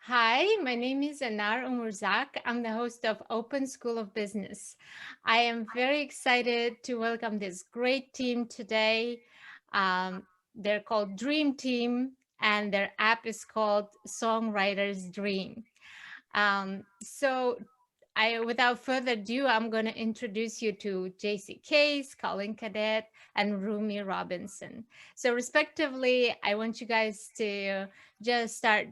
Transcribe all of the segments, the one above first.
Hi, my name is Anar Umurzak. I'm the host of Open School of Business. I am very excited to welcome this great team today. They're called Dream Team, and their app is called Songwriter's Dream. So without further ado, I'm going to introduce you to Jacy Case, Colin Cadet, and Rumi Robinson. So, respectively, I want you guys to just start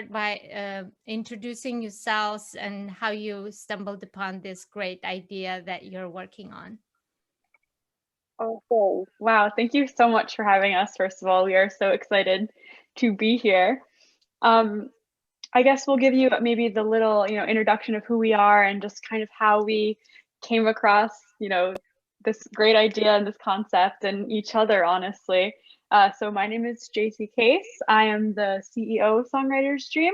by introducing yourselves and how you stumbled upon this great idea that you're working on. Okay. Wow. Thank you so much for having us. First of all, we are so excited to be here. Um, I guess we'll give you maybe the little, introduction of who we are and just kind of how we came across, this great idea and this concept and each other, honestly. So my name is Jacy Case. I am the CEO of Songwriter's Dream.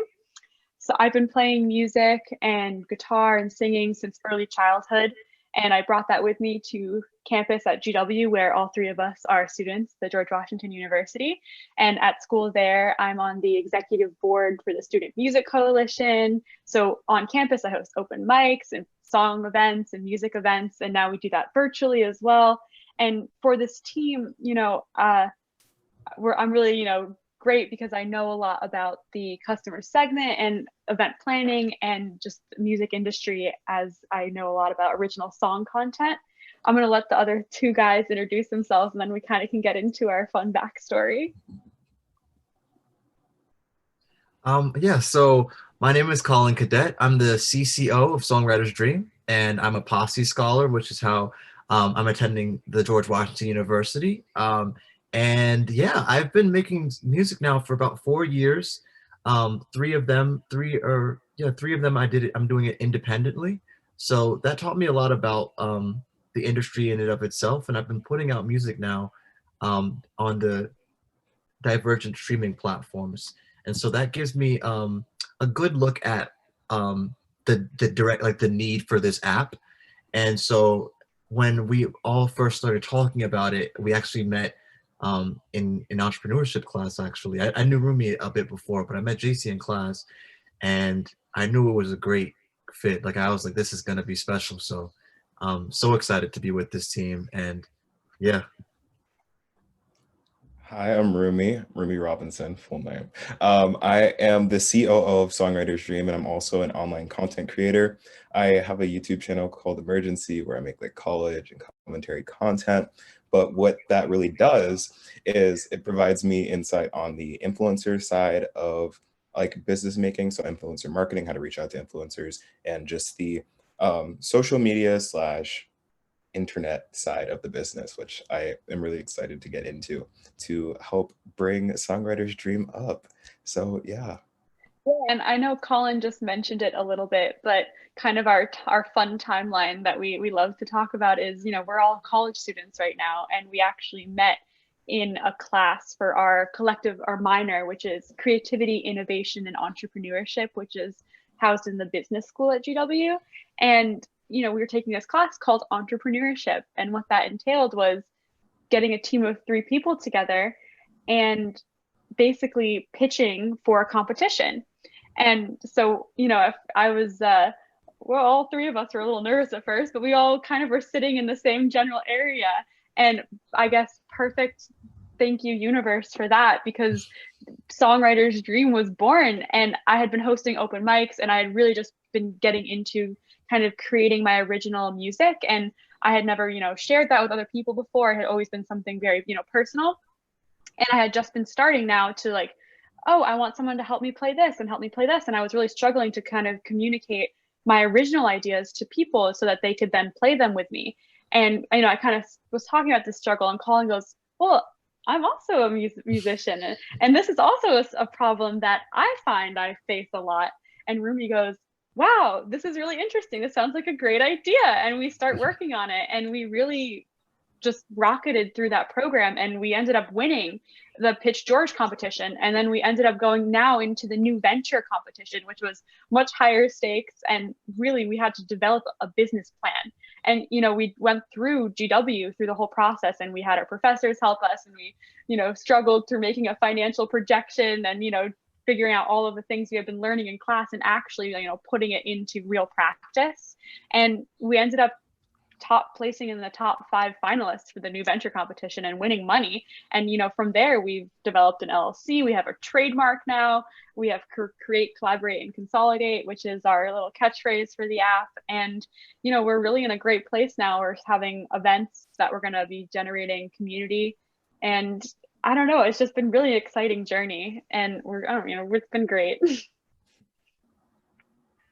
So I've been playing music and guitar and singing since early childhood. And I brought that with me to campus at GW, where all three of us are students, the George Washington University. And at school there, I'm on the executive board for the Student Music Coalition. So on campus, I host open mics and song events and music events. And now we do that virtually as well. And for this team, I'm really, great because I know a lot about the customer segment and event planning and just the music industry, as I know a lot about original song content. I'm going to let the other two guys introduce themselves, and then we kind of can get into our fun backstory. So my name is Colin Cadet. I'm the CCO of Songwriter's Dream, and I'm a Posse scholar, which is how I'm attending the George Washington University. And yeah, I've been making music now for about 4 years. Three of them I'm doing it independently. So that taught me a lot about the industry in and of itself, and I've been putting out music now on the divergent streaming platforms, and so that gives me a good look at the direct, like, the need for this app. And so when we all first started talking about it, we actually met in entrepreneurship class. Actually, I knew Rumi a bit before, but I met JC in class, and I knew it was a great fit. Like, I was like, this is gonna be special. So so excited to be with this team, and yeah. Hi, I'm Rumi Robinson, full name. I am the COO of Songwriter's Dream, and I'm also an online content creator. I have a YouTube channel called Emergency where I make like college and commentary content. But what that really does is it provides me insight on the influencer side of like business making, so influencer marketing, how to reach out to influencers, and just the social media slash internet side of the business, which I am really excited to get into to help bring Songwriter's Dream up. So yeah. And I know Colin just mentioned it a little bit, but kind of our fun timeline that we love to talk about is, we're all college students right now, and we actually met in a class for our collective, our minor, which is creativity, innovation, and entrepreneurship, which is housed in the business school at GW. And we were taking this class called entrepreneurship, and what that entailed was getting a team of three people together and basically pitching for a competition. And so, if I was, well, all three of us were a little nervous at first, but we all kind of were sitting in the same general area. And I guess perfect thank you, universe, for that, because Songwriter's Dream was born. And I had been hosting open mics, and I had really just been getting into kind of creating my original music. And I had never, shared that with other people before. It had always been something very, personal. And I had just been starting now to like, oh, I want someone to help me play this and help me play this. And I was really struggling to kind of communicate my original ideas to people so that they could then play them with me. And, I kind of was talking about this struggle, and Colin goes, well, I'm also a musician. And this is also a problem that I find I face a lot. And Rumi goes, wow, this is really interesting. This sounds like a great idea. And we start working on it. And we really just rocketed through that program, and we ended up winning the Pitch George competition. And then we ended up going now into the new venture competition, which was much higher stakes. And really, we had to develop a business plan. And, we went through GW through the whole process, and we had our professors help us, and we, struggled through making a financial projection and, figuring out all of the things we have been learning in class and actually, you know, putting it into real practice. And we ended up placing in the top 5 finalists for the new venture competition and winning money. And, you know, from there, we've developed an LLC. We have a trademark now. We have create, collaborate, and consolidate, which is our little catchphrase for the app. And, you know, we're really in a great place now. We're having events that we're going to be generating community. And I don't know, it's just been really exciting journey. And it's been great.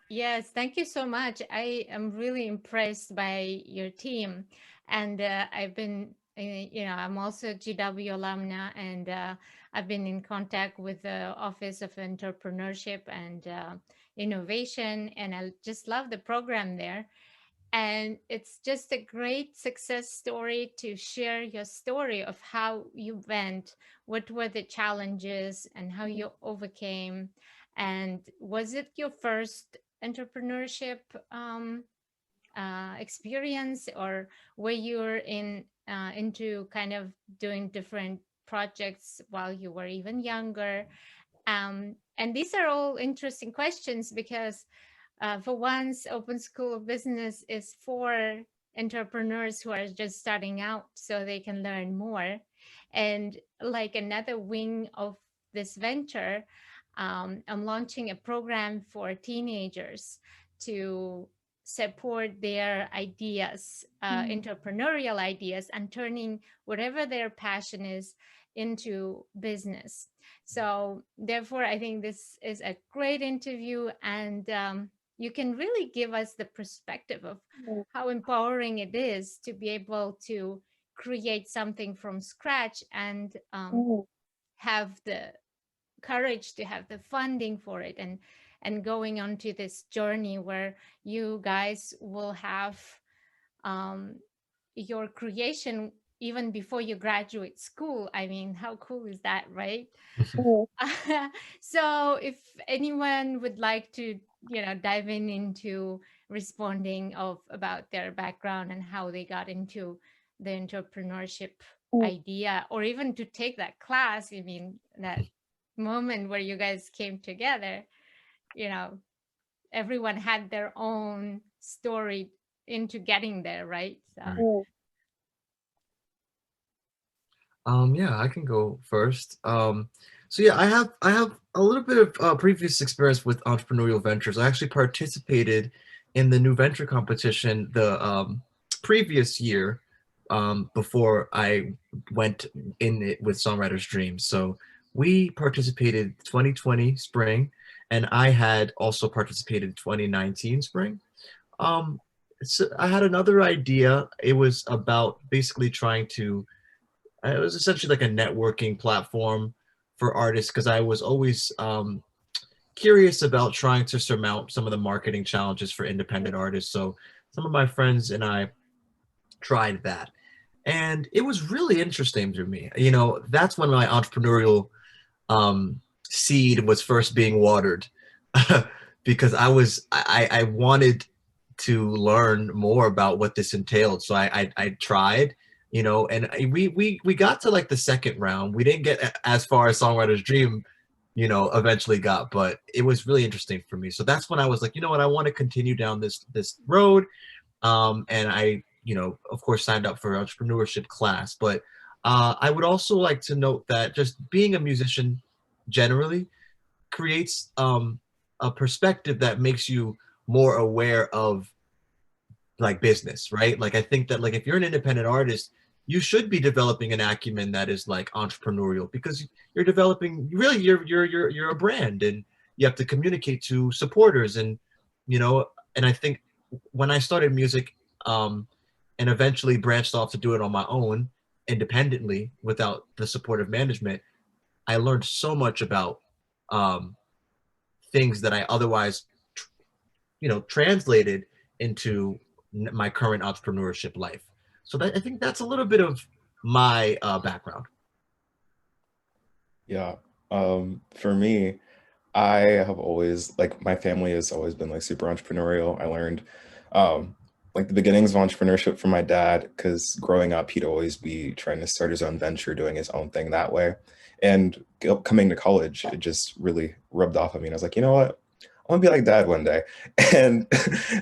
Yes, thank you so much. I am really impressed by your team. And I've been, I'm also a GW alumna, and I've been in contact with the Office of Entrepreneurship and Innovation, and I just love the program there. And it's just a great success story to share your story of how you went, what were the challenges, and how you overcame. And was it your first entrepreneurship experience, or were you into kind of doing different projects while you were even younger? And these are all interesting questions because for once, Open School of Business is for entrepreneurs who are just starting out so they can learn more. And like another wing of this venture, I'm launching a program for teenagers to support their ideas, entrepreneurial ideas, and turning whatever their passion is into business. So therefore, I think this is a great interview, and you can really give us the perspective of how empowering it is to be able to create something from scratch and have the courage to have the funding for it, and going on to this journey where you guys will have your creation even before you graduate school. I mean, how cool is that, right? So if anyone would like to, dive into responding about their background and how they got into the entrepreneurship idea, or even to take that class, I mean, that moment where you guys came together, everyone had their own story into getting there, right? So Yeah, I can go first. So yeah, I have a little bit of previous experience with entrepreneurial ventures. I actually participated in the new venture competition the previous year, before I went in it with Songwriter's Dream. So we participated 2020 spring, and I had also participated 2019 spring. So I had another idea. It was about basically trying to, it was essentially like a networking platform for artists, because I was always curious about trying to surmount some of the marketing challenges for independent artists. So some of my friends and I tried that, and it was really interesting to me. That's when my entrepreneurial seed was first being watered, because I wanted to learn more about what this entailed. So I tried, and we got to like the second round. We didn't get as far as Songwriter's Dream, eventually got, but it was really interesting for me. So that's when I was like, you know what, I want to continue down this road. And I, of course, signed up for entrepreneurship class. But I would also like to note that just being a musician generally creates a perspective that makes you more aware of like business, right? Like I think that like if you're an independent artist, you should be developing an acumen that is like entrepreneurial, because you're developing, really, you're a brand, and you have to communicate to supporters, and and I think when I started music, and eventually branched off to do it on my own independently without the support of management, I learned so much about things that I otherwise, translated into my current entrepreneurship life. So I think that's a little bit of my background. Yeah. For me, I have always, like, my family has always been like super entrepreneurial. I learned like the beginnings of entrepreneurship from my dad, because growing up, he'd always be trying to start his own venture, doing his own thing that way. And coming to college, it just really rubbed off on me. And I was like, you know what? I want to be like dad one day, and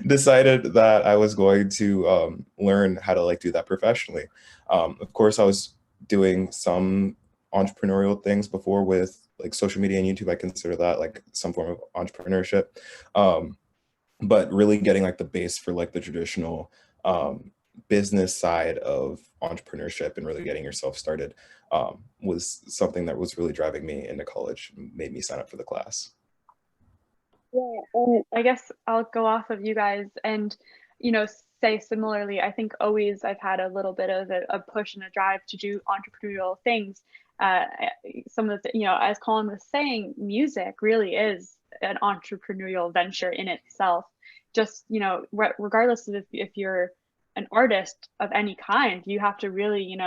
decided that I was going to learn how to like do that professionally. Of course, I was doing some entrepreneurial things before with like social media and YouTube. I consider that like some form of entrepreneurship. But really getting like the base for like the traditional business side of entrepreneurship and really getting yourself started was something that was really driving me into college, made me sign up for the class. Yeah, and I guess I'll go off of you guys and, say similarly, I think always I've had a little bit of a push and a drive to do entrepreneurial things. Uh, some of the, as Colin was saying, music really is an entrepreneurial venture in itself. Just, regardless of if you're an artist of any kind, you have to really,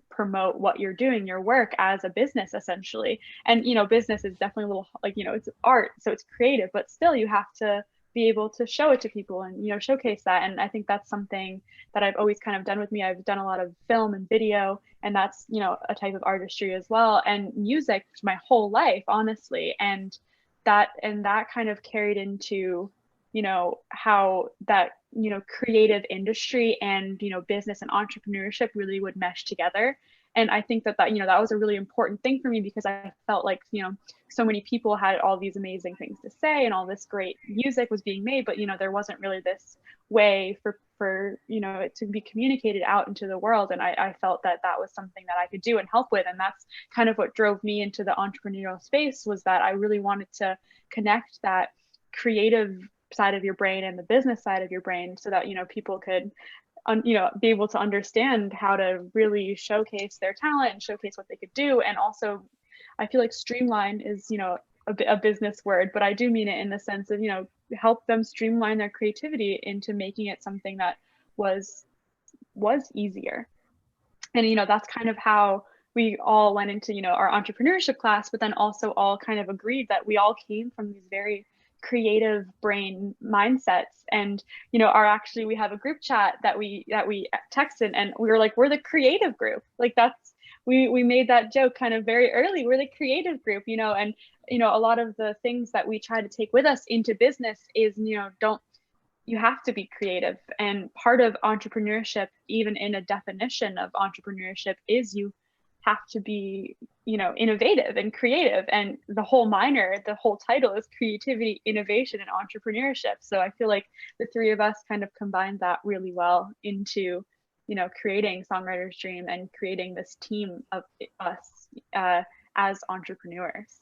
promote what you're doing, your work as a business essentially. And, business is definitely a little like, it's art, so it's creative, but still you have to be able to show it to people and, showcase that. And I think that's something that I've always kind of done with me. I've done a lot of film and video, and that's, a type of artistry as well, and music my whole life, honestly. And that kind of carried into, how that, creative industry and, business and entrepreneurship really would mesh together. And I think that, that was a really important thing for me, because I felt like, so many people had all these amazing things to say and all this great music was being made, but, there wasn't really this way for it to be communicated out into the world. And I felt that that was something that I could do and help with. And that's kind of what drove me into the entrepreneurial space, was that I really wanted to connect that creative side of your brain and the business side of your brain, so that people could be able to understand how to really showcase their talent and showcase what they could do. And also, I feel like streamline is a business word, but I do mean it in the sense of help them streamline their creativity into making it something that was easier. And that's kind of how we all went into our entrepreneurship class, but then also all kind of agreed that we all came from these very creative brain mindsets. And we have a group chat that we texted, and we were like, we're the creative group. Like, that's we made that joke kind of very early. We're the creative group, and a lot of the things that we try to take with us into business is you have to be creative. And part of entrepreneurship, even in a definition of entrepreneurship, is you have to be innovative and creative. And the whole title is creativity, innovation, and entrepreneurship. So I feel like the three of us kind of combined that really well into creating Songwriter's Dream and creating this team of us as entrepreneurs.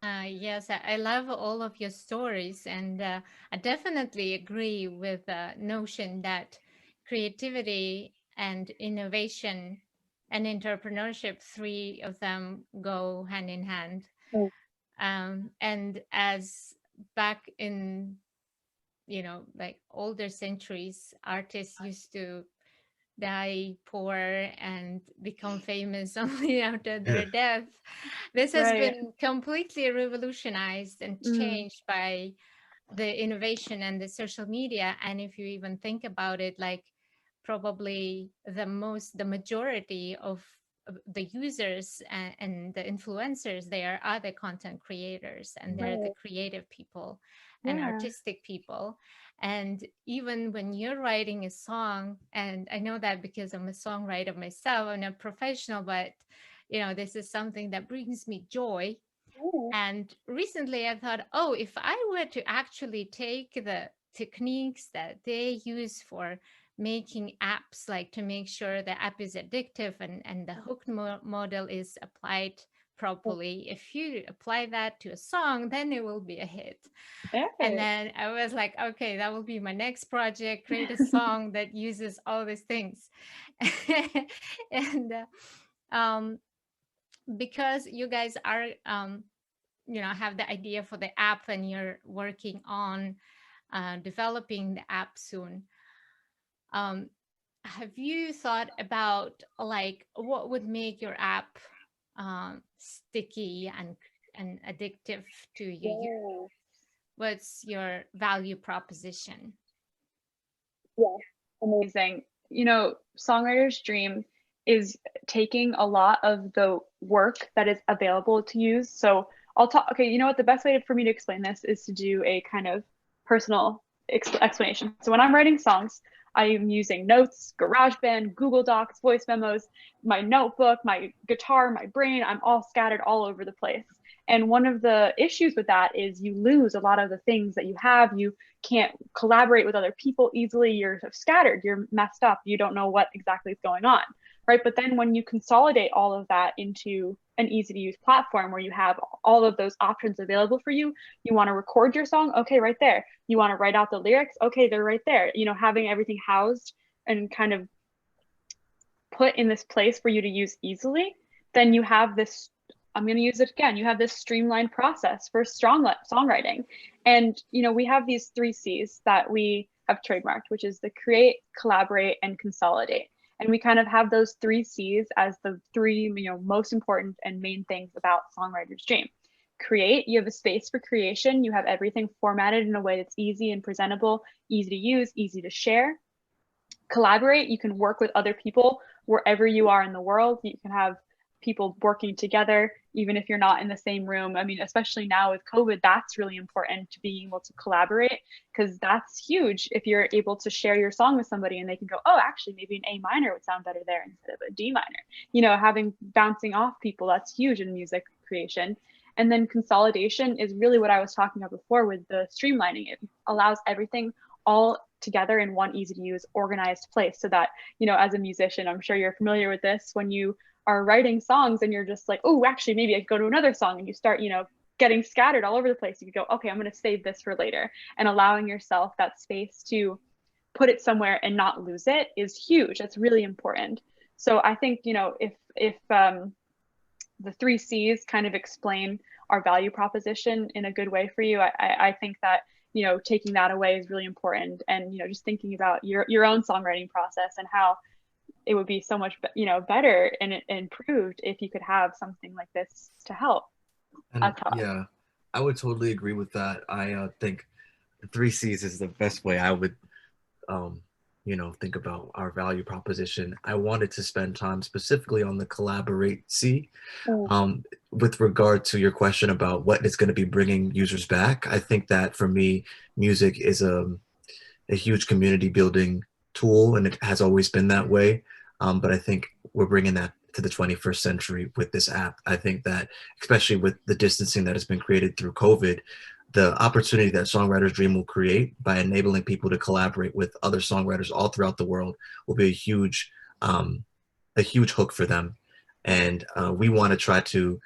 Yes, I love all of your stories, and I definitely agree with the notion that creativity and innovation and entrepreneurship, three of them go hand in hand. And as back in, like older centuries, artists used to die poor and become famous only after their death. This has been completely revolutionized and changed by the innovation and the social media. And if you even think about it, like probably the majority of the users and the influencers there are the content creators, and they're the creative people and artistic people. And even when you're writing a song, and I know that because I'm a songwriter myself, I'm not professional, but this is something that brings me joy. And recently I thought, oh, if I were to actually take the techniques that they use for making apps, like to make sure the app is addictive and the hook model is applied properly, if you apply that to a song, then it will be a hit. And then I was like, okay, that will be my next project, create a song that uses all these things. And because you guys are have the idea for the app, and you're working on developing the app soon, have you thought about like what would make your app sticky and addictive to you? What's your value proposition? Amazing. Songwriter's Dream is taking a lot of the work that is available to use. So I'll talk, okay, you know what, the best way for me to explain this is to do a kind of personal explanation. So when I'm writing songs, I am using notes, GarageBand, Google Docs, voice memos, my notebook, my guitar, my brain. I'm all scattered all over the place. And one of the issues with that is you lose a lot of the things that you have. You can't collaborate with other people easily. You're scattered, you're messed up. You don't know what exactly is going on, right? But then when you consolidate all of that into an easy to use platform where you have all of those options available for you, you want to record your song, okay, right there. You want to write out the lyrics, okay, they're right there. You know, having everything housed and kind of put in this place for you to use easily, then you have this, I'm going to use it again, you have this streamlined process for songwriting. And, you know, we have these 3 C's that we have trademarked, which is the create, collaborate, and consolidate. And we kind of have those 3 C's as the 3, you know, most important and main things about Songwriter's Dream. Create, you have a space for creation. You have everything formatted in a way that's easy and presentable, easy to use, easy to share. Collaborate, you can work with other people wherever you are in the world. You can have people working together, even if you're not in the same room. I mean, especially now with COVID, that's really important, to being able to collaborate, because that's huge. If you're able to share your song with somebody and they can go, oh, actually, maybe an A minor would sound better there instead of a D minor. You know, having bouncing off people, that's huge in music creation. And then consolidation is really what I was talking about before with the streamlining. It allows everything all together in one easy to use, organized place, so that, you know, as a musician, I'm sure you're familiar with this, when you are writing songs and you're just like, oh, actually, maybe I could go to another song, and you start, you know, getting scattered all over the place. You could go, okay, I'm going to save this for later. And allowing yourself that space to put it somewhere and not lose it is huge. That's really important. So I think, you know, if the 3 C's kind of explain our value proposition in a good way for you, I think that, you know, taking that away is really important. And, you know, just thinking about your own songwriting process and how it would be so much, you know, better and improved if you could have something like this to help. And yeah, I would totally agree with that. I think the 3 C's is the best way I would, you know, think about our value proposition. I wanted to spend time specifically on the collaborate C. With regard to your question about what is going to be bringing users back, I think that for me, music is a huge community building tool, and it has always been that way. But I think we're bringing that to the 21st century with this app. I think that, especially with the distancing that has been created through COVID, the opportunity that Songwriter's Dream will create by enabling people to collaborate with other songwriters all throughout the world will be a huge hook for them. And we want to try to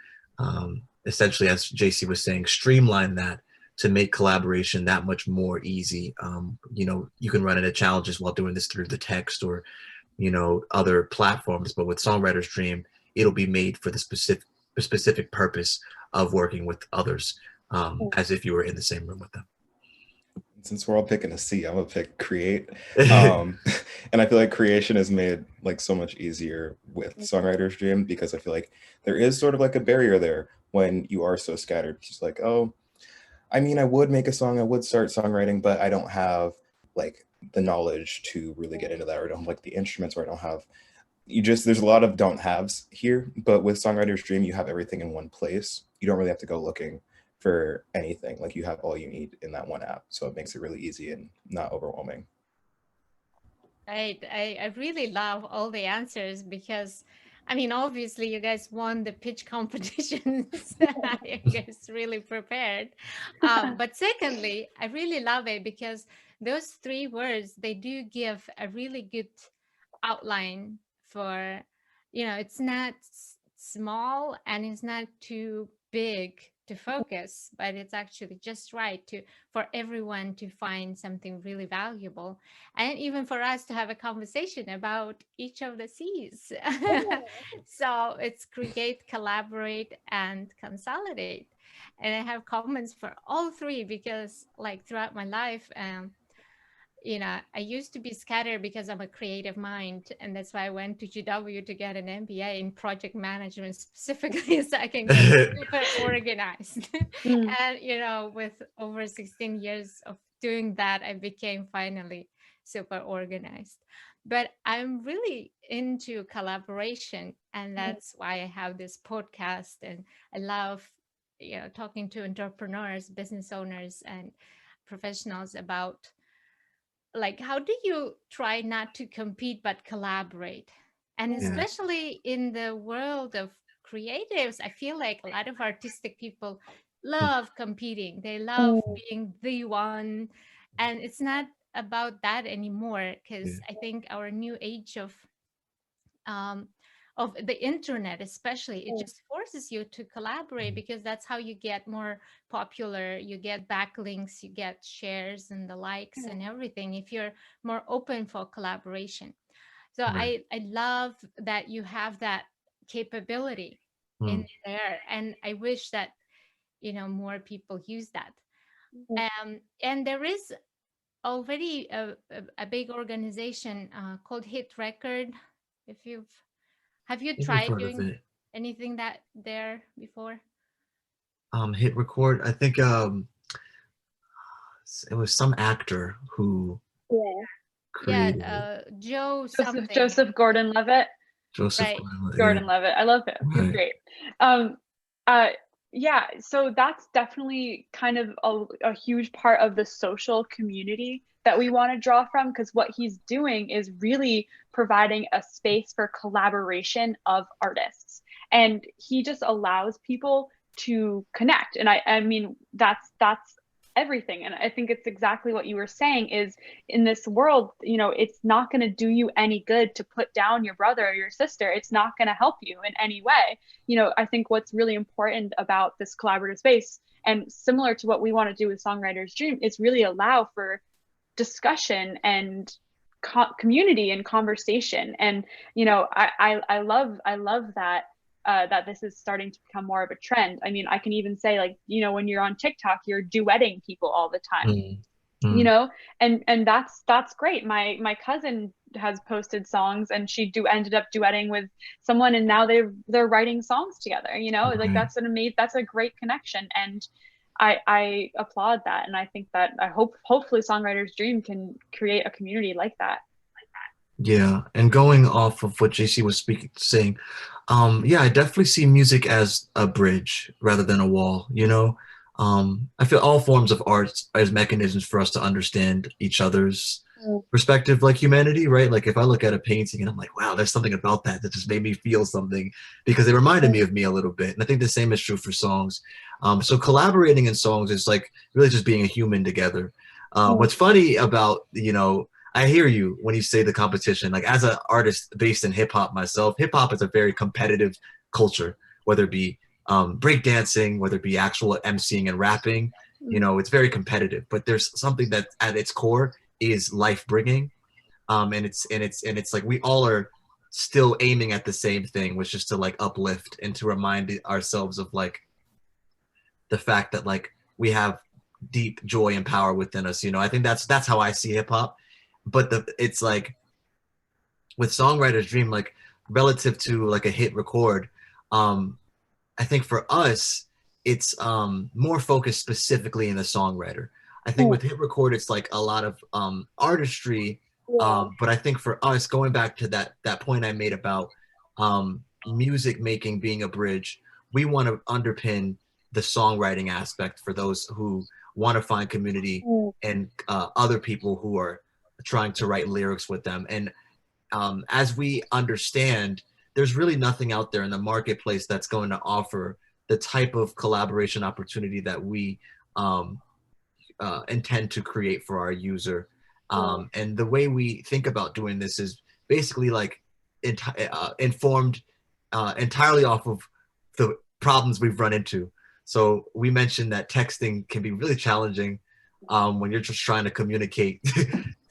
essentially, as Jacy was saying, streamline that to make collaboration that much more easy. You know, you can run into challenges while doing this through the text or, you know, other platforms, but with Songwriter's Dream, it'll be made for the specific purpose of working with others, as if you were in the same room with them. Since we're all picking a C, I'm gonna pick create. And I feel like creation is made like so much easier with Songwriter's Dream, because I feel like there is sort of like a barrier there when you are so scattered. It's like, oh, I mean, I would make a song, I would start songwriting, but I don't have like the knowledge to really get into that, or I don't have like the instruments, or I don't have, there's a lot of don't haves here. But with Songwriter's Dream, you have everything in one place. You don't really have to go looking for anything. Like, you have all you need in that one app. So it makes it really easy and not overwhelming. Right. I really love all the answers because, I mean, obviously you guys won the pitch competitions. You guys really prepared. But secondly, I really love it because those 3 words, they do give a really good outline for, you know, it's not small and it's not too big to focus, but it's actually just right for everyone to find something really valuable, and even for us to have a conversation about each of the C's. So it's create, collaborate, and consolidate. And I have comments for all 3 because, like, throughout my life, you know, I used to be scattered because I'm a creative mind. And that's why I went to GW to get an MBA in project management specifically so I can get super organized. And, you know, with over 16 years of doing that, I became finally super organized. but I'm really into collaboration, and that's why I have this podcast. And I love, talking to entrepreneurs, business owners, and professionals about, like, how do you try not to compete but collaborate? And Mm. Yeah. especially in the world of creatives, I feel like a lot of artistic people Mm. love competing. They love Mm. being the one, and it's not about that anymore, Yeah. because I think our new age um, of the internet, especially, it Mm. just forces you to collaborate, Mm. because that's how you get more popular. You get backlinks, you get shares and the likes and everything, if you're more open for collaboration. So Right. I love that you have that capability in Mm. there, and I wish that more people use that. Mm. And there is already a big organization called Hit Record. If you've Have you I think we've tried heard of doing it. anything that there before? Hit record. I think it was some actor who Yeah. Yeah, created it. Joe Joseph something, Joseph Gordon-Levitt. Joseph right? Gordon. Yeah. Gordon-Levitt. I love him. He's Right. great. Um, uh, yeah, so that's definitely kind of a huge part of the social community that we want to draw from, because what he's doing is really providing a space for collaboration of artists. And he just allows people to connect. And I mean, that's everything. And I think it's exactly what you were saying is, in this world, it's not going to do you any good to put down your brother or your sister. It's not going to help you in any way. I think what's really important about this collaborative space, and similar to what we want to do with Songwriter's Dream, is really allow for discussion and community and conversation. And I love that that this is starting to become more of a trend. I mean, I can even say, like, when you're on TikTok, you're duetting people all the time, Mm. you Mm. know and that's great. My cousin has posted songs, and she ended up duetting with someone, and now they're writing songs together. Like, Right. that's a great connection, and I applaud that. And I think that hopefully Songwriter's Dream can create a community like that. Yeah, and going off of what JC was saying, yeah, I definitely see music as a bridge rather than a wall, you know? I feel all forms of art as mechanisms for us to understand each other's Mm. perspective, like humanity, right? Like if I look at a painting and I'm like, wow, there's something about that that just made me feel something because it reminded me of me a little bit. And I think the same is true for songs. So collaborating in songs is like really just being a human together. Mm. What's funny about, I hear you when you say the competition. Like as an artist based in hip hop myself, hip hop is a very competitive culture, whether it be breakdancing, whether it be actual emceeing and rapping. Mm. It's very competitive. But there's something that at its core is life bringing, and it's like we all are still aiming at the same thing, which is to like uplift and to remind ourselves of like the fact that like we have deep joy and power within us. I think that's how I see hip hop. But it's like with Songwriter's Dream, like relative to like a hit record, um, I think for us, it's more focused specifically in the songwriter. I think Mm. with hit record, it's like a lot of artistry. Yeah. But I think for us, going back to that point I made about music making being a bridge, we want to underpin the songwriting aspect for those who want to find community Mm. and other people who are trying to write lyrics with them. And as we understand, there's really nothing out there in the marketplace that's going to offer the type of collaboration opportunity that we um, intend to create for our user. Yeah. And the way we think about doing this is basically like informed entirely off of the problems we've run into. So we mentioned that texting can be really challenging when you're just trying to communicate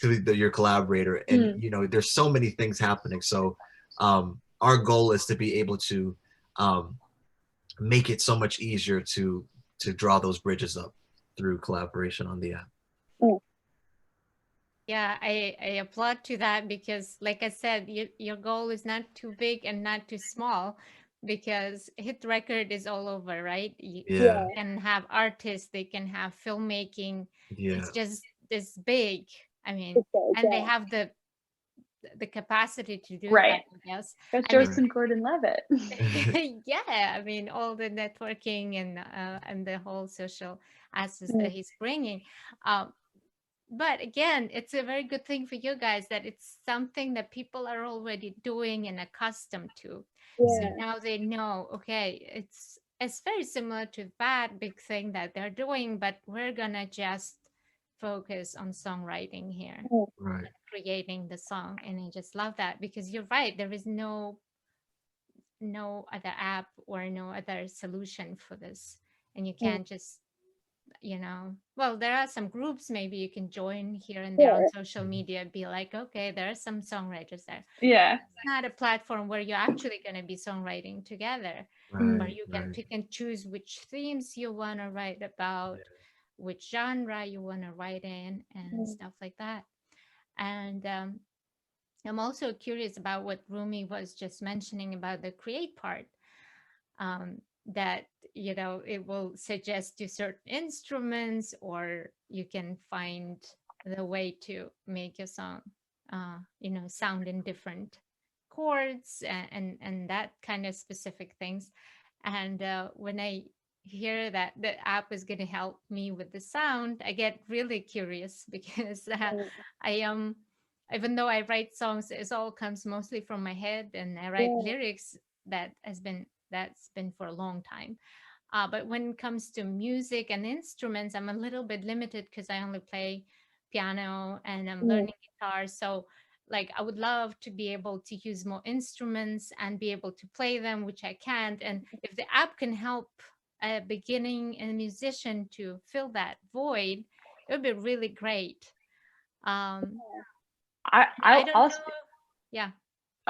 to your collaborator, and Mm. there's so many things happening. So our goal is to be able to um, make it so much easier to draw those bridges up through collaboration on the app. Mm. Yeah, I applaud to that, because, like I said, your goal is not too big and not too small, because hit record is all over, right? Yeah, Yeah. Can have artists, they can have filmmaking. yeah, It's just this big. I mean, It's so and they good. have the the capacity to do Right. that, I guess. That's And it's Joseph Gordon-Levitt. yeah, I mean, all the networking and the whole social aspects that he's bringing. Um, but again, it's a very good thing for you guys that it's something that people are already doing and accustomed to. So Yeah. now they know, okay, it's very similar to that big thing that they're doing, but we're gonna just focus on songwriting here, Right. creating the song. And I just love that because you're right, there is no other app or no other solution for this. And you can't just, well, there are some groups maybe you can join here and there on social media, be like, okay, there are some songwriters there. Yeah. It's not a platform where you're actually going to be songwriting together, where Right. you can pick and choose which themes you want to write about, which genre you want to write in, and stuff like that. And I'm also curious about what Rumi was just mentioning about the create part, that it will suggest you certain instruments, or you can find the way to make your song sound in different chords, and that kind of specific things. And when I hear that the app is going to help me with the sound, I get really curious because I am, even though I write songs, it all comes mostly from my head, and I write lyrics. That's been for a long time. But when it comes to music and instruments, I'm a little bit limited because I only play piano and I'm learning guitar. So, like, I would love to be able to use more instruments and be able to play them, which I can't. And if the app can help a beginning and musician to fill that void, it would be really great. Um, I don't I'll know. Yeah.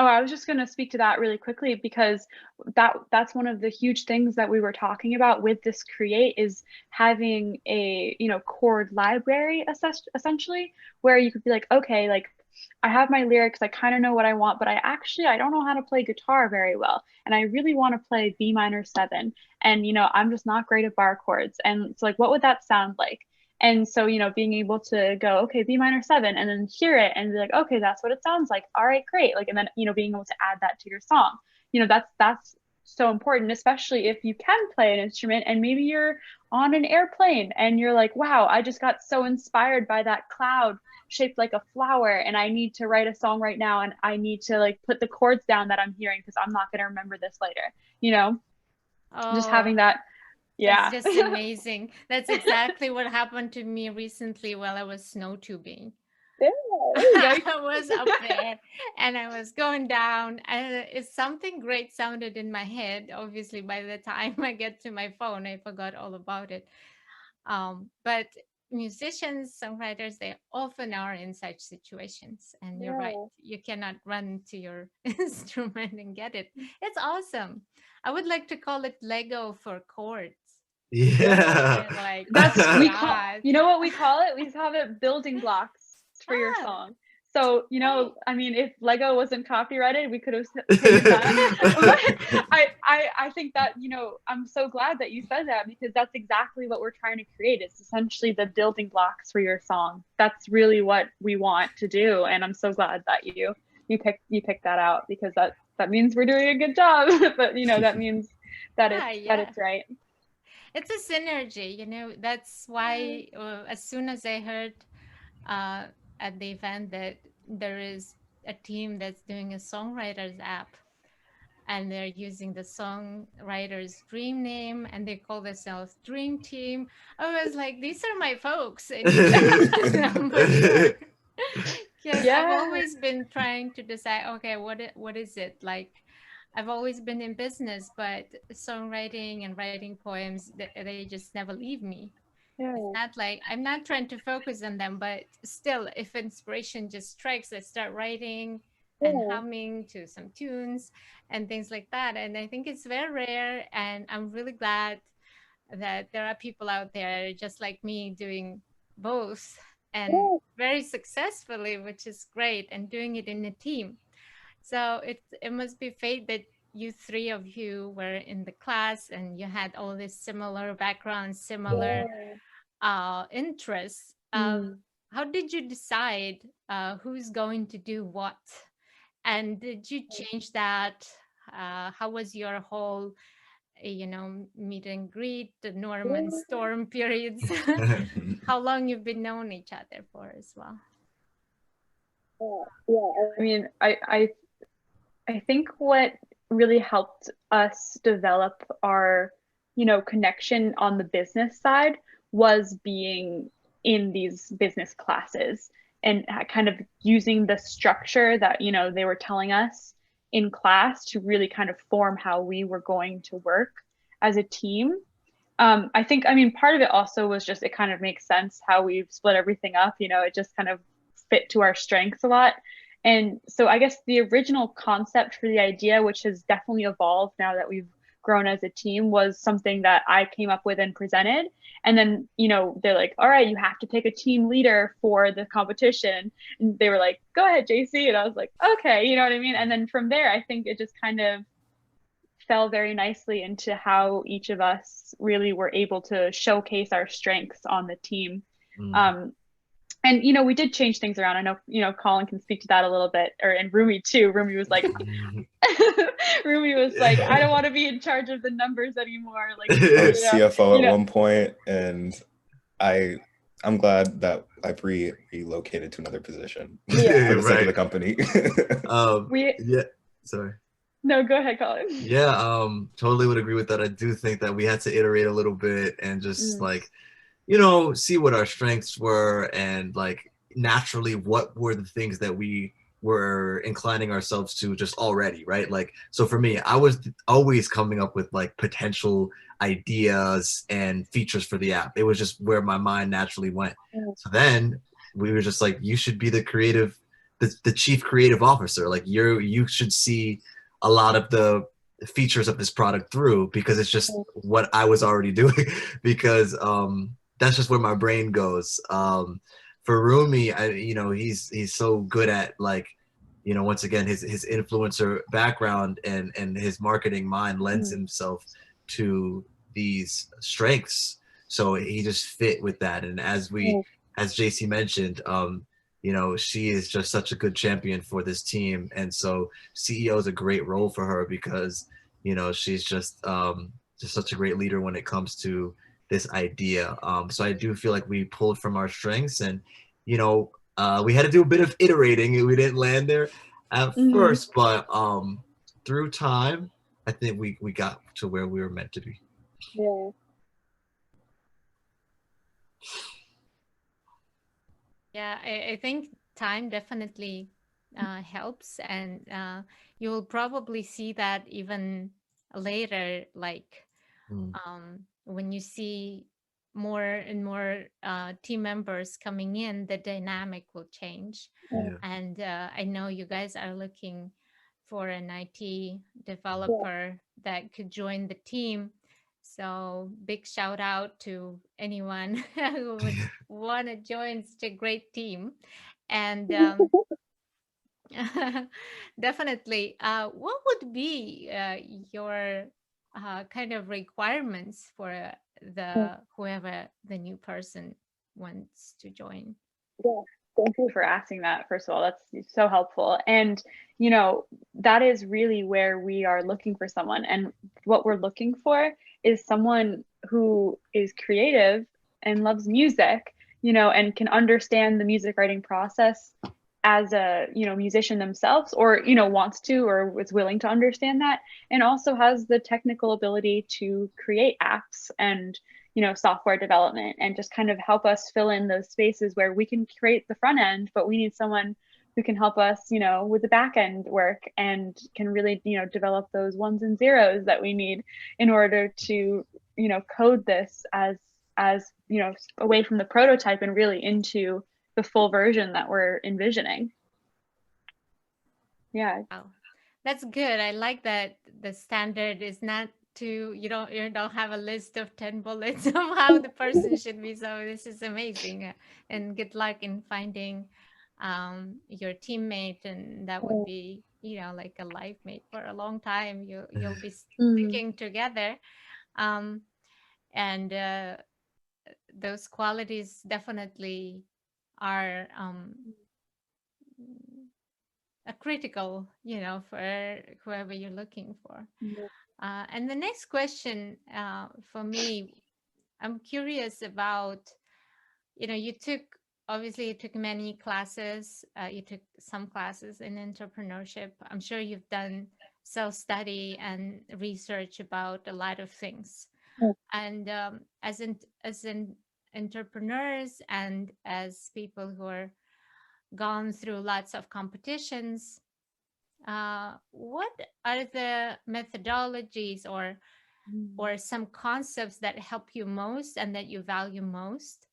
Oh, I was just going to speak to that really quickly because that's one of the huge things that we were talking about with this create is having a, chord library essentially, where you could be like, okay, like I have my lyrics, I kind of know what I want, but I don't know how to play guitar very well. And I really want to play B minor 7. And, I'm just not great at bar chords. And it's like, what would that sound like? And so, being able to go, okay, B minor 7, and then hear it and be like, okay, that's what it sounds like. All right, great. Like, and then, being able to add that to your song, that's so important, especially if you can play an instrument and maybe you're on an airplane and you're like, wow, I just got so inspired by that cloud shaped like a flower, and I need to write a song right now, and I need to like put the chords down that I'm hearing because I'm not going to remember this later, just Oh, having that. Yeah. that's just amazing. That's exactly what happened to me recently while I was snow tubing. Yeah. I was up there and I was going down, and it's something great sounded in my head. Obviously, by the time I get to my phone, I forgot all about it. But musicians, songwriters, they often are in such situations. And you're right, you cannot run to your instrument and get it. It's awesome. I would like to call it Lego for chords. Yeah. Like, That's oh my we call God. what we call it? We call it building blocks for your Ah, song. So, right. I mean, if Lego wasn't copyrighted, we could have taken that. But I think that, I'm so glad that you said that because that's exactly what we're trying to create. It's essentially the building blocks for your song. That's really what we want to do. And I'm so glad that you picked that out because that means we're doing a good job. But that means that it's right. It's a synergy, that's why as soon as I heard uh, at the event that there is a team that's doing a songwriters app, and they're using the songwriter's dream name and they call themselves Dream Team, I was like, these are my folks. I need to talk to them for sure. Because I've always been trying to decide, okay, what is it like? I've always been in business, but songwriting and writing poems, they just never leave me. It's not like I'm not trying to focus on them, but still, if inspiration just strikes, I start writing and humming to some tunes and things like that. And I think it's very rare, and I'm really glad that there are people out there just like me doing both and very successfully, which is great, and doing it in a team. So it must be fate that you three of you were in the class and you had all this similar backgrounds, similar interests. how did you decide who's going to do what? And did you change that? How was your whole, meet and greet, the Norman Storm periods? How long you've been known each other for as well? Yeah, I mean, I think what really helped us develop our, connection on the business side was being in these business classes and kind of using the structure that, they were telling us in class to really kind of form how we were going to work as a team. I mean, part of it also was just, it kind of makes sense how we've split everything up, it just kind of fit to our strengths a lot. And so I guess the original concept for the idea, which has definitely evolved now that we've grown as a team, was something that I came up with and presented. And then, they're like, all right, you have to pick a team leader for the competition. And they were like, go ahead, JC. And I was like, okay, you know what I mean? And then from there, I think it just kind of fell very nicely into how each of us really were able to showcase our strengths on the team. And we did change things around. I know Colin can speak to that a little bit, and Rumi too. Rumi was like I don't want to be in charge of the numbers anymore. Like I was CFO at one point, and I'm glad that I've relocated to another position for the sake of the company. Yeah, sorry. No, go ahead, Colin. Yeah, totally would agree with that. I do think that we had to iterate a little bit and just like, see what our strengths were, and like naturally what were the things that we were inclining ourselves to just already, right? Like, so for me, I was always coming up with like potential ideas and features for the app. It was just where my mind naturally went. So then we were just like, you should be the chief creative officer. Like you should see a lot of the features of this product through, because it's just what I was already doing. Because that's just where my brain goes. For Rumi, he's so good at like, once again, his influencer background and his marketing mind lends himself to these strengths. So he just fit with that. And as Jacy mentioned, she is just such a good champion for this team. And so CEO is a great role for her, because, she's just such a great leader when it comes to this idea. So I do feel like we pulled from our strengths, and, we had to do a bit of iterating. We didn't land there at first, but through time, I think we got to where we were meant to be. Yeah. Yeah, I think time definitely helps, and you will probably see that even later, like when you see more and more team members coming in, the dynamic will change. And I know you guys are looking for an IT developer that could join the team. So big shout out to anyone who would want to join such a great team. And definitely, what would be your kind of requirements for whoever the new person wants to join? Yeah, thank you for asking that. First of all, that's so helpful. And, that is really where we are looking for someone. And what we're looking for is someone who is creative and loves music, and can understand the music writing process as a, musician themselves, or, wants to or is willing to understand that, and also has the technical ability to create apps and software development, and just kind of help us fill in those spaces where we can create the front end, but we need someone who can help us, with the back end work, and can really, develop those ones and zeros that we need in order to, code this as away from the prototype and really into the full version that we're envisioning. Yeah. Wow. That's good. I like that the standard is not you don't have a list of 10 bullets of how the person should be. So this is amazing, and good luck in finding your teammate, and that would be like a life mate for a long time. You'll be sticking together, and those qualities definitely are a critical, for whoever you're looking for. And the next question for me, I'm curious about, you took many classes, you took some classes in entrepreneurship. I'm sure you've done self-study and research about a lot of things. And as in entrepreneurs and as people who are gone through lots of competitions, what are the methodologies or some concepts that help you most and that you value most?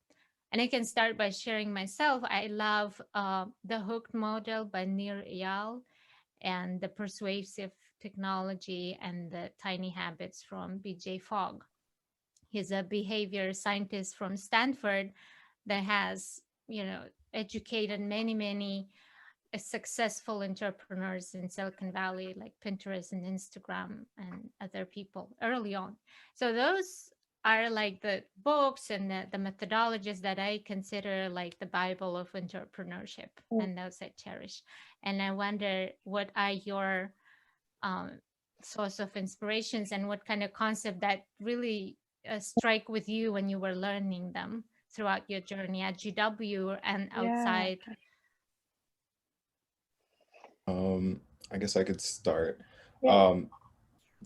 And I can start by sharing myself. I love the hooked model by Nir Eyal and the persuasive technology and the tiny habits from BJ Fogg. He's a behavior scientist from Stanford that has, educated many successful entrepreneurs in Silicon Valley, like Pinterest and Instagram and other people early on. So those are like the books and the methodologies that I consider like the Bible of entrepreneurship, and those I cherish. And I wonder, what are your source of inspirations, and what kind of concept that really strike with you when you were learning them throughout your journey at GW and outside? I guess I could start. Yeah.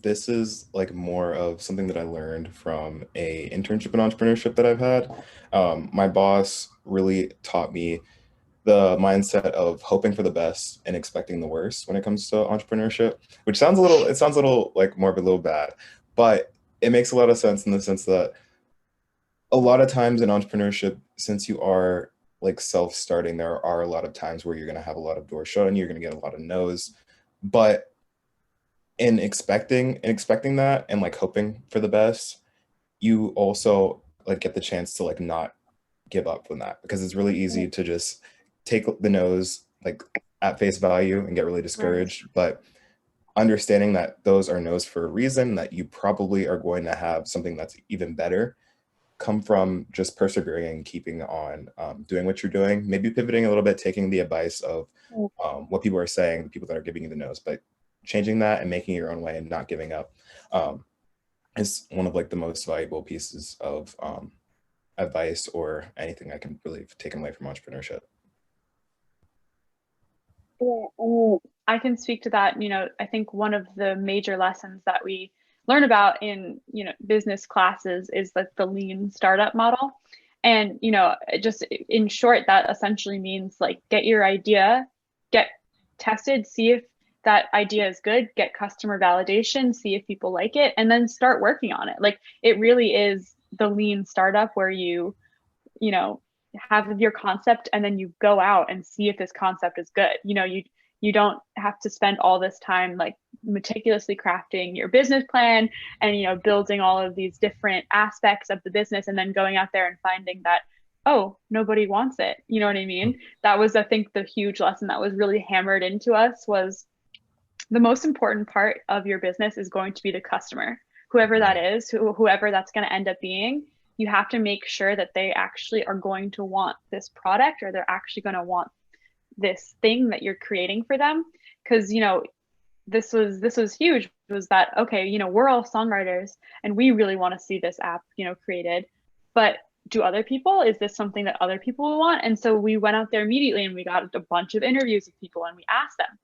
This is like more of something that I learned from a internship in entrepreneurship that I've had. My boss really taught me the mindset of hoping for the best and expecting the worst when it comes to entrepreneurship, which sounds a little like morbid, a little bad, but it makes a lot of sense in the sense that a lot of times in entrepreneurship, since you are like self-starting, there are a lot of times where you're going to have a lot of doors shut and you're going to get a lot of no's. But in expecting that and like hoping for the best, you also like get the chance to like not give up from that, because it's really easy to just take the no's like at face value and get really discouraged. But understanding that those are no's for a reason, that you probably are going to have something that's even better, come from just persevering and keeping on doing what you're doing, maybe pivoting a little bit, taking the advice of what people are saying, the people that are giving you the no's, but changing that and making your own way and not giving up is one of like the most valuable pieces of advice or anything I can really have taken away from entrepreneurship. Yeah, I can speak to that. I think one of the major lessons that we learn about in business classes is like the lean startup model. And just in short, that essentially means like get your idea, get tested, see if that idea is good, get customer validation, see if people like it, and then start working on it. Like it really is the lean startup where you have your concept and then you go out and see if this concept is good. You don't have to spend all this time like meticulously crafting your business plan and building all of these different aspects of the business and then going out there and finding that, oh, nobody wants it. You know what I mean? That was, I think, the huge lesson that was really hammered into us was the most important part of your business is going to be the customer, whoever that is, whoever that's going to end up being. You have to make sure that they actually are going to want this product, or they're actually going to want this thing that you're creating for them. Because this was huge, was that, okay, we're all songwriters and we really want to see this app created, but do other people, is this something that other people will want? And so we went out there immediately and we got a bunch of interviews with people and we asked them,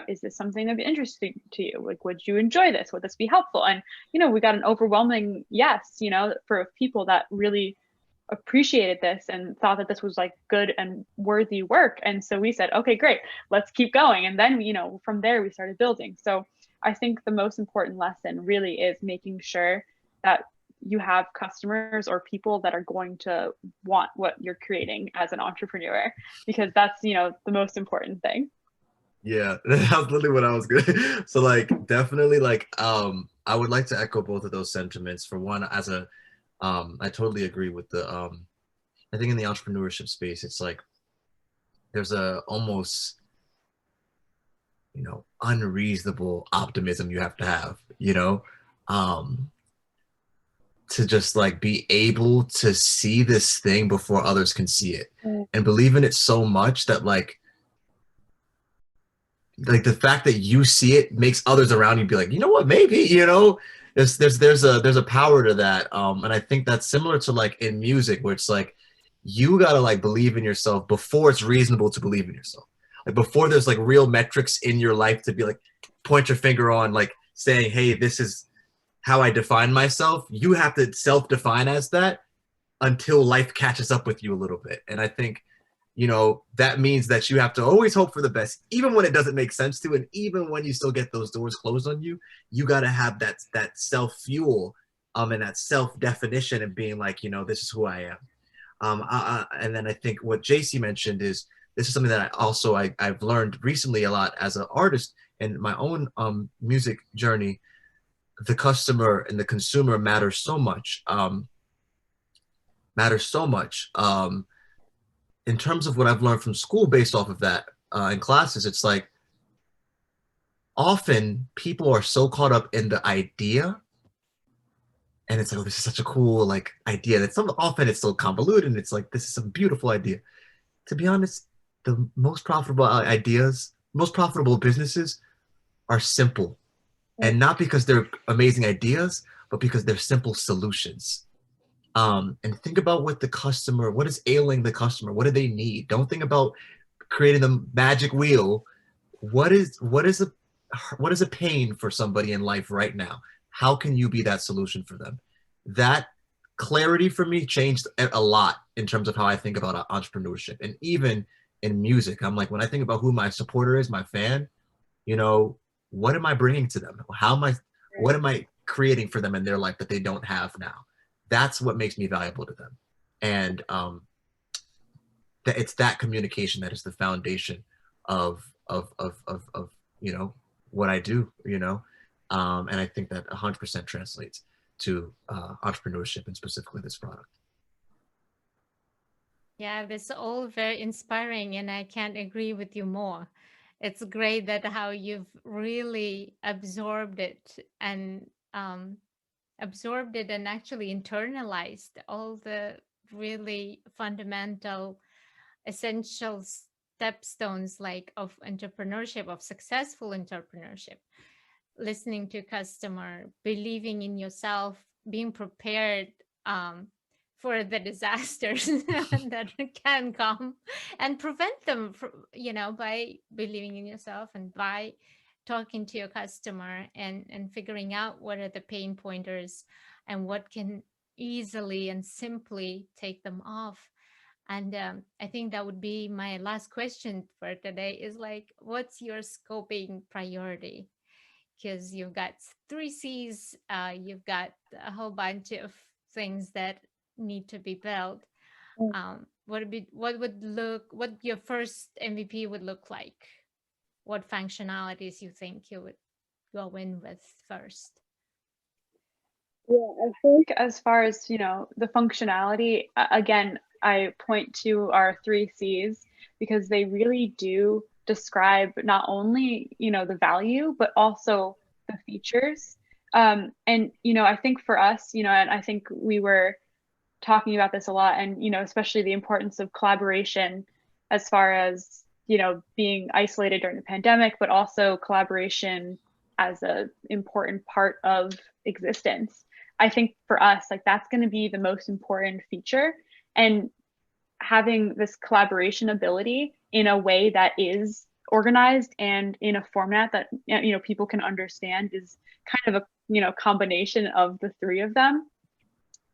is this something that'd be interesting to you? Like, would you enjoy this? Would this be helpful? And we got an overwhelming yes, for people that really appreciated this and thought that this was like good and worthy work. And so we said, okay, great, let's keep going. And then from there we started building. So I think the most important lesson really is making sure that you have customers or people that are going to want what you're creating as an entrepreneur, because that's the most important thing. Yeah, that was literally what I was gonna. So like definitely like I would like to echo both of those sentiments. For one, as a I totally agree with the I think in the entrepreneurship space, it's like there's a almost unreasonable optimism you have to have, to just like be able to see this thing before others can see it, and believe in it so much that like the fact that you see it makes others around you be like, you know what, maybe, you know, there's a power to that. And I think that's similar to like in music, where it's like you gotta like believe in yourself before it's reasonable to believe in yourself. Like before there's like real metrics in your life to be like point your finger on, like saying, hey, this is how I define myself. You have to self-define as that until life catches up with you a little bit. And I think, you know, that means that you have to always hope for the best, even when it doesn't make sense to, and even when you still get those doors closed on you. You got to have that self fuel, and that self definition, and being like, you know, this is who I am. And then I think what Jacy mentioned is, this is something that I've learned recently a lot as an artist in my own music journey. The customer and the consumer matters so much. In terms of what I've learned from school based off of that in classes, it's like often people are so caught up in the idea, and it's like, oh, this is such a cool like idea. That often it's so convoluted, and it's like, this is a beautiful idea. To be honest, the most profitable ideas, most profitable businesses are simple, and not because they're amazing ideas, but because they're simple solutions. And think about what is ailing the customer? What do they need? Don't think about creating the magic wheel. What is a pain for somebody in life right now? How can you be that solution for them? That clarity for me changed a lot in terms of how I think about entrepreneurship. And even in music, I'm like, when I think about who my supporter is, my fan, you know, what am I bringing to them? What am I creating for them in their life that they don't have now? That's what makes me valuable to them. And it's that communication that is the foundation of you know, what I do, you know. And I think that 100% translates to entrepreneurship, and specifically this product. Yeah, this is all very inspiring, and I can't agree with you more. It's great that how you've really absorbed it and actually internalized all the really fundamental, essential stepstones like of entrepreneurship, of successful entrepreneurship. Listening to customer, believing in yourself, being prepared for the disasters that can come, and prevent them from, you know, by believing in yourself and by talking to your customer and figuring out what are the pain pointers and what can easily and simply take them off. And I think that would be my last question for today is like, what's your scoping priority? Because you've got 3 C's, you've got a whole bunch of things that need to be built. What your first MVP would look like? What functionalities you think you would go in with first? Yeah, I think as far as, you know, the functionality, again, I point to our 3 C's because they really do describe not only, you know, the value, but also the features. And, you know, I think for us, you know, and I think we were talking about this a lot, and, you know, especially the importance of collaboration as far as, you know, being isolated during the pandemic, but also collaboration as an important part of existence. I think for us, like, that's going to be the most important feature. And having this collaboration ability in a way that is organized and in a format that, you know, people can understand is kind of a, you know, combination of the three of them.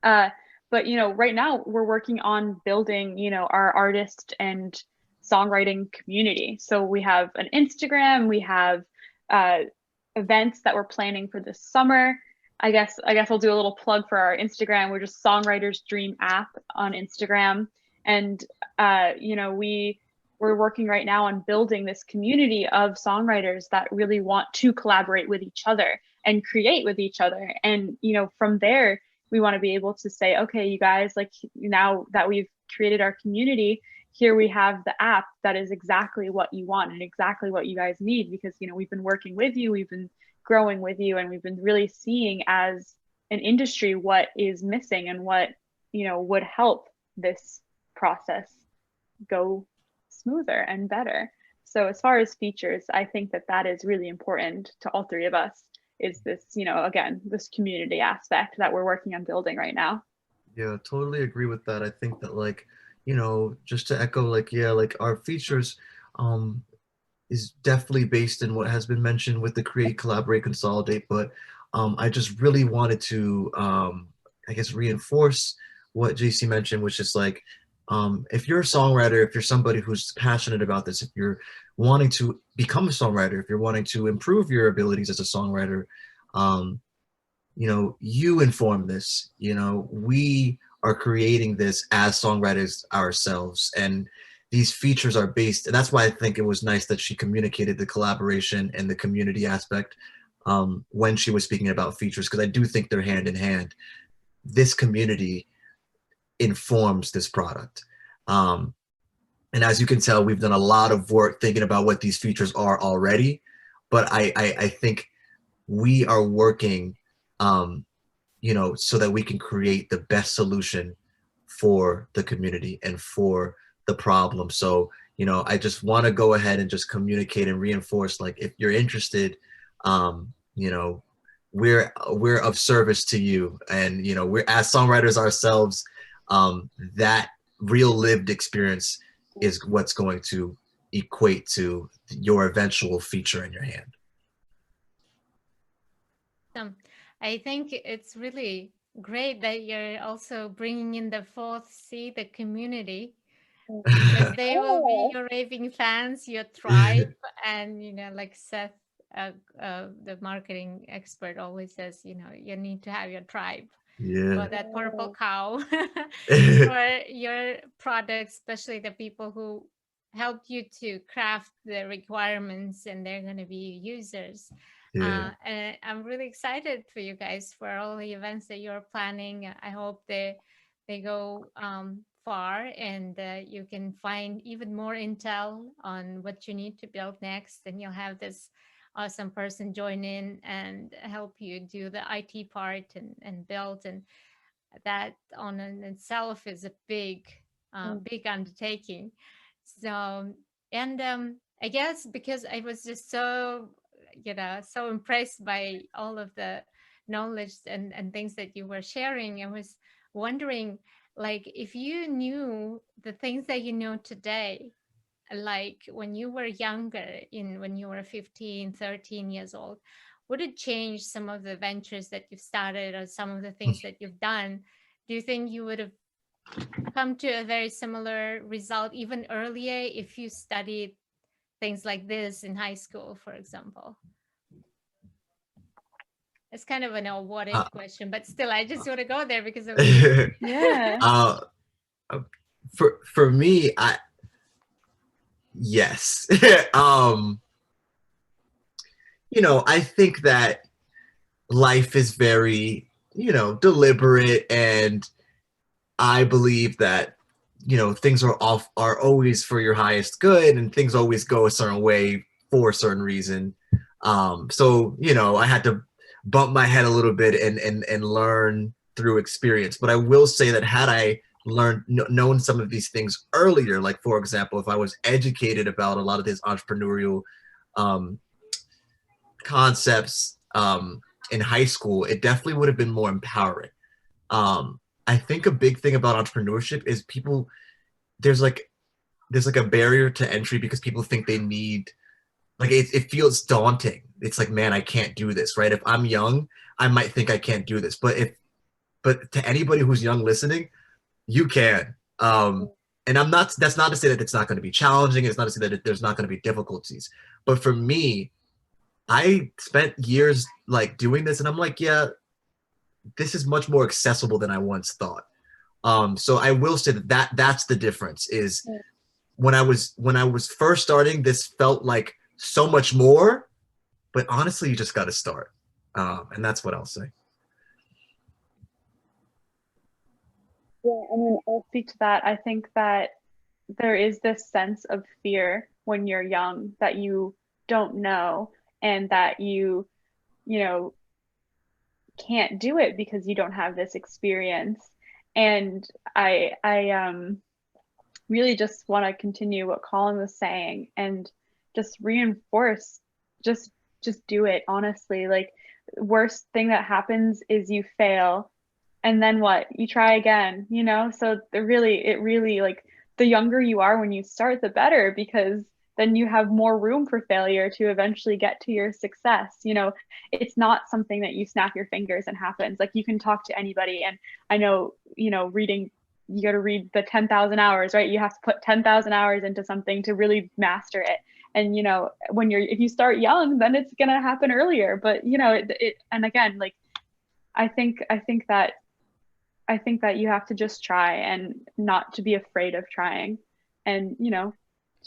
But, you know, right now we're working on building, you know, our artist and songwriting community. So we have an Instagram, we have events that we're planning for this summer. I guess I'll do a little plug for our Instagram. We're just Songwriter's Dream app on Instagram. And, you know, we're working right now on building this community of songwriters that really want to collaborate with each other and create with each other. And, you know, from there, we want to be able to say, okay, you guys, like, now that we've created our community, here we have the app that is exactly what you want and exactly what you guys need, because, you know, we've been working with you, we've been growing with you, and we've been really seeing as an industry what is missing and what, you know, would help this process go smoother and better. So as far as features, I think that that is really important to all three of us, is this, you know, again, this community aspect that we're working on building right now. Yeah, totally agree with that. I think that, like, you know, just to echo, like, yeah, like our features um is definitely based in what has been mentioned with the create, collaborate, consolidate, but I just really wanted to I guess reinforce what JC mentioned, which is like, if you're a songwriter, if you're somebody who's passionate about this, if you're wanting to become a songwriter, if you're wanting to improve your abilities as a songwriter, um, you know, you inform this, you know, we are creating this as songwriters ourselves. And these features are based, and that's why I think it was nice that she communicated the collaboration and the community aspect when she was speaking about features, because I do think they're hand in hand. This community informs this product. And as you can tell, we've done a lot of work thinking about what these features are already, but I think we are working you know, so that we can create the best solution for the community and for the problem. So, you know, I just want to go ahead and just communicate and reinforce, like, if you're interested, you know, we're of service to you. And, you know, we're, as songwriters ourselves, that real lived experience is what's going to equate to your eventual feature in your hand. I think it's really great that you're also bringing in the fourth C, the community, because they will be your raving fans, your tribe, and, you know, like Seth, the marketing expert, always says, you know, you need to have your tribe. Yeah. For that purple cow, for your products, especially the people who helped you to craft the requirements, and they're going to be users. Yeah. And I'm really excited for you guys for all the events that you're planning. I hope they go far, and you can find even more intel on what you need to build next, and you'll have this awesome person join in and help you do the IT part and build, and that on in itself is a big undertaking. So, and I guess because I was just so, you know, so impressed by all of the knowledge and things that you were sharing, I was wondering, like, if you knew the things that you know today, like when you were younger, in when you were 15, 13 years old, would it change some of the ventures that you've started or some of the things that you've done? Do you think you would have come to a very similar result even earlier if you studied things like this in high school, for example? It's kind of an what if question, but still, I just want to go there because of you. Yeah. For me, yes. You know, I think that life is very, you know, deliberate, and I believe that, you know, things are always for your highest good, and things always go a certain way for a certain reason. So, you know, I had to bump my head a little bit and learn through experience. But I will say that had I known some of these things earlier, like, for example, if I was educated about a lot of these entrepreneurial um, concepts in high school, it definitely would have been more empowering. I think a big thing about entrepreneurship is people, there's like a barrier to entry because people think they need, like, it feels daunting. It's like, man, I can't do this, right? If I'm young, I might think I can't do this, but to anybody who's young listening, you can. And that's not to say that it's not going to be challenging. It's not to say that there's not going to be difficulties. But for me, I spent years like doing this, and I'm like, yeah, this is much more accessible than I once thought. So I will say that's the difference. Is when I was first starting, this felt like so much more, but honestly, you just got to start, and that's what I'll say. Yeah, I mean, I'll speak to that. I think that there is this sense of fear when you're young that you don't know, and that you know, can't do it because you don't have this experience. And I really just want to continue what Colin was saying and just reinforce, just do it, honestly. Like, worst thing that happens is you fail, and then what? You try again, you know? So it really, like, the younger you are when you start, the better, because then you have more room for failure to eventually get to your success. You know, it's not something that you snap your fingers and happens. Like, you can talk to anybody, and I know, you know, reading, you got to read the 10,000 hours, right? You have to put 10,000 hours into something to really master it. And, you know, if you start young, then it's going to happen earlier. But, you know, and again, like, I think that you have to just try, and not to be afraid of trying. And, you know,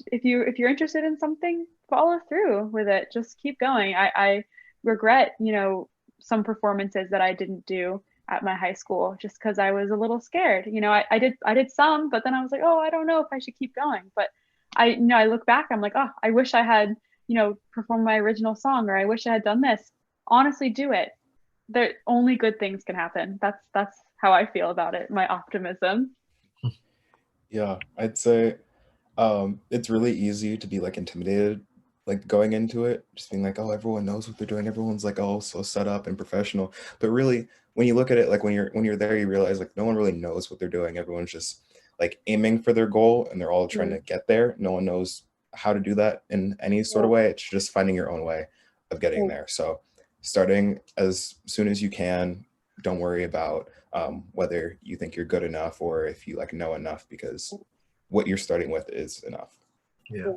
if you're interested in something, follow through with it. Just keep going. I regret, you know, some performances that I didn't do at my high school just because I was a little scared. You know, I did some, but then I was like, oh, I don't know if I should keep going. But I look back, I'm like, oh, I wish I had, you know, performed my original song, or I wish I had done this. Honestly, do it. There only good things can happen. That's how I feel about it. My optimism. Yeah, I'd say it's really easy to be like intimidated, like going into it, just being like, oh, everyone knows what they're doing. Everyone's like, oh, so set up and professional. But really, when you look at it, like when you're there, you realize like no one really knows what they're doing. Everyone's just like aiming for their goal, and they're all trying to get there. No one knows how to do that in any sort of way. It's just finding your own way of getting there. So starting as soon as you can. Don't worry about whether you think you're good enough or if you like know enough, because what you're starting with is enough. Yeah.